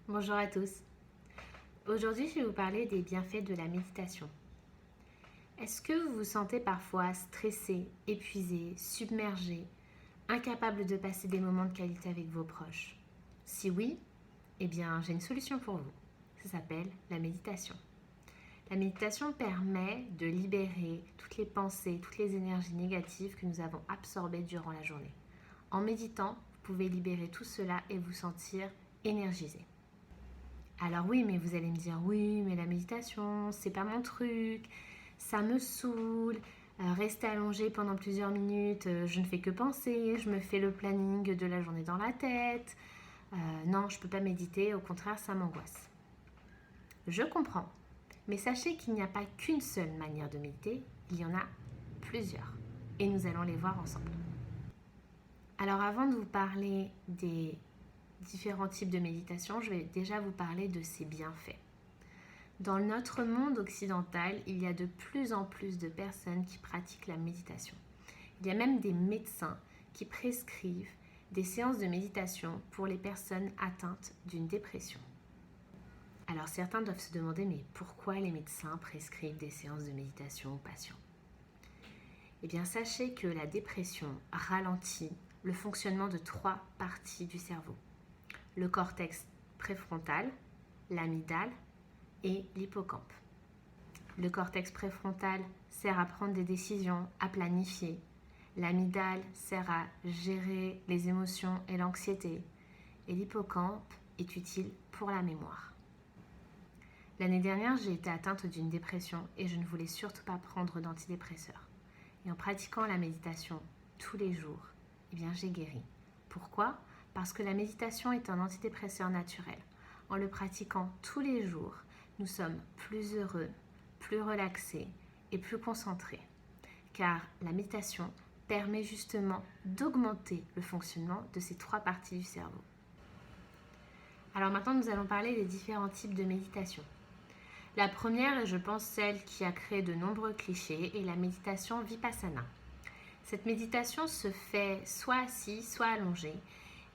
Bonjour à tous. Aujourd'hui, je vais vous parler des bienfaits de la méditation. Est-ce que vous vous sentez parfois stressé, épuisé, submergé, incapable de passer des moments de qualité avec vos proches? Si oui, eh bien, j'ai une solution pour vous. Ça s'appelle la méditation. La méditation permet de libérer toutes les pensées, toutes les énergies négatives que nous avons absorbées durant la journée. En méditant, vous pouvez libérer tout cela et vous sentir énergisé. Alors oui, mais vous allez me dire, oui, mais la méditation, c'est pas mon truc, ça me saoule, rester allongé pendant plusieurs minutes, je ne fais que penser, je me fais le planning de la journée dans la tête. Non, je peux pas méditer, au contraire, ça m'angoisse. Je comprends, mais sachez qu'il n'y a pas qu'une seule manière de méditer, il y en a plusieurs. Et nous allons les voir ensemble. Alors avant de vous parler des différents types de méditation, je vais déjà vous parler de ses bienfaits. Dans notre monde occidental, il y a de plus en plus de personnes qui pratiquent la méditation. Il y a même des médecins qui prescrivent des séances de méditation pour les personnes atteintes d'une dépression. Alors certains doivent se demander, mais pourquoi les médecins prescrivent des séances de méditation aux patients? Eh bien, sachez que la dépression ralentit le fonctionnement de 3 parties du cerveau. Le cortex préfrontal, l'amygdale et l'hippocampe. Le cortex préfrontal sert à prendre des décisions, à planifier. L'amygdale sert à gérer les émotions et l'anxiété. Et l'hippocampe est utile pour la mémoire. L'année dernière, j'ai été atteinte d'une dépression et je ne voulais surtout pas prendre d'antidépresseurs. Et en pratiquant la méditation tous les jours, eh bien, j'ai guéri. Pourquoi? Parce que la méditation est un antidépresseur naturel. En le pratiquant tous les jours, nous sommes plus heureux, plus relaxés et plus concentrés. Car la méditation permet justement d'augmenter le fonctionnement de ces 3 parties du cerveau. Alors maintenant, nous allons parler des différents types de méditation. La première, et je pense celle qui a créé de nombreux clichés, est la méditation Vipassana. Cette méditation se fait soit assis, soit allongé,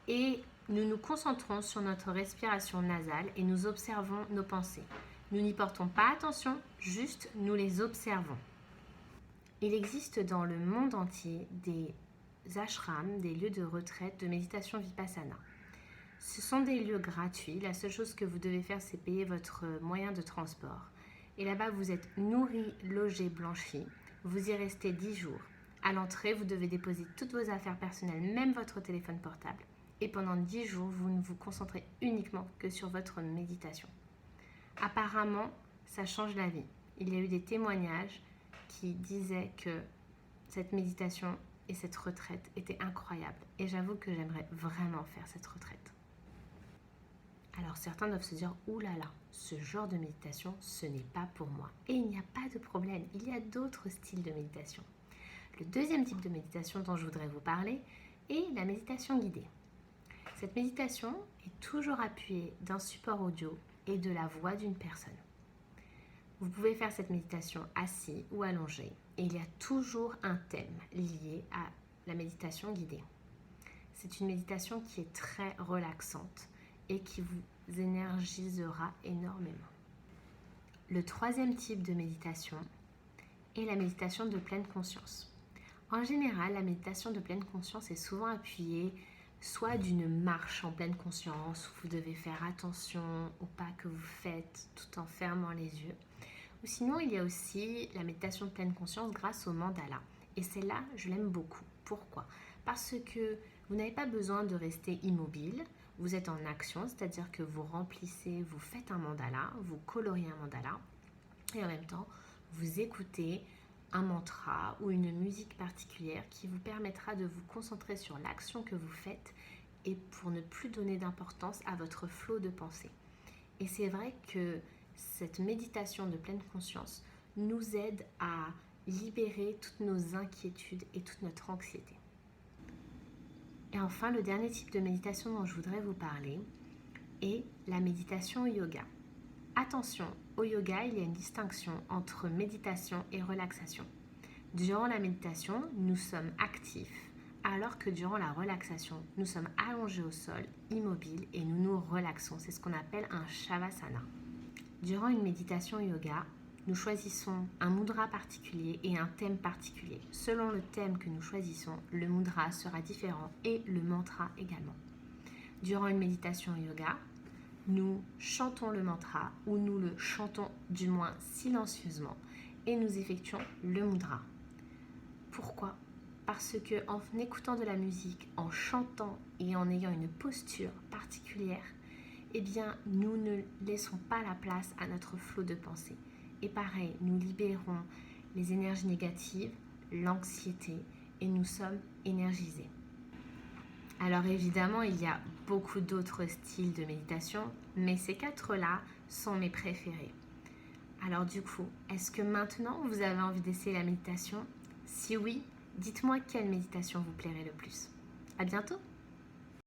et nous nous concentrons sur notre respiration nasale et nous observons nos pensées. Nous n'y portons pas attention, juste nous les observons. Il existe dans le monde entier des ashrams, des lieux de retraite de méditation Vipassana. Ce sont des lieux gratuits. La seule chose que vous devez faire, c'est payer votre moyen de transport. Et là-bas, vous êtes nourri, logé, blanchi. Vous y restez 10 jours. À l'entrée, vous devez déposer toutes vos affaires personnelles, même votre téléphone portable. Et pendant 10 jours, vous ne vous concentrez uniquement que sur votre méditation. Apparemment, ça change la vie. Il y a eu des témoignages qui disaient que cette méditation et cette retraite étaient incroyables. Et j'avoue que j'aimerais vraiment faire cette retraite. Alors certains doivent se dire, ouh là là, ce genre de méditation, ce n'est pas pour moi. Et il n'y a pas de problème, il y a d'autres styles de méditation. Le deuxième type de méditation dont je voudrais vous parler est la méditation guidée. Cette méditation est toujours appuyée d'un support audio et de la voix d'une personne. Vous pouvez faire cette méditation assis ou allongé et il y a toujours un thème lié à la méditation guidée. C'est une méditation qui est très relaxante et qui vous énergisera énormément. Le troisième type de méditation est la méditation de pleine conscience. En général, la méditation de pleine conscience est souvent appuyée soit d'une marche en pleine conscience où vous devez faire attention au pas que vous faites tout en fermant les yeux. Ou sinon, il y a aussi la méditation de pleine conscience grâce au mandala. Et celle-là, je l'aime beaucoup. Pourquoi? Parce que vous n'avez pas besoin de rester immobile. Vous êtes en action, c'est-à-dire que vous remplissez, vous faites un mandala, vous coloriez un mandala. Et en même temps, vous écoutez un mantra ou une musique particulière qui vous permettra de vous concentrer sur l'action que vous faites et pour ne plus donner d'importance à votre flot de pensée. Et c'est vrai que cette méditation de pleine conscience nous aide à libérer toutes nos inquiétudes et toute notre anxiété. Et enfin, le dernier type de méditation dont je voudrais vous parler est la méditation yoga. Attention, au yoga, il y a une distinction entre méditation et relaxation. Durant la méditation, nous sommes actifs alors que durant la relaxation, nous sommes allongés au sol, immobiles et nous nous relaxons. C'est ce qu'on appelle un Shavasana. Durant une méditation yoga, nous choisissons un mudra particulier et un thème particulier. Selon le thème que nous choisissons, le mudra sera différent et le mantra également. Durant une méditation yoga, nous chantons le mantra ou nous le chantons du moins silencieusement et nous effectuons le mudra. Pourquoi ? Parce que en écoutant de la musique, en chantant et en ayant une posture particulière, eh bien, nous ne laissons pas la place à notre flot de pensée. Et pareil, nous libérons les énergies négatives, l'anxiété et nous sommes énergisés. Alors évidemment, il y a beaucoup d'autres styles de méditation, mais ces 4-là sont mes préférés. Alors du coup, est-ce que maintenant vous avez envie d'essayer la méditation ? Si oui, dites-moi quelle méditation vous plairait le plus. À bientôt!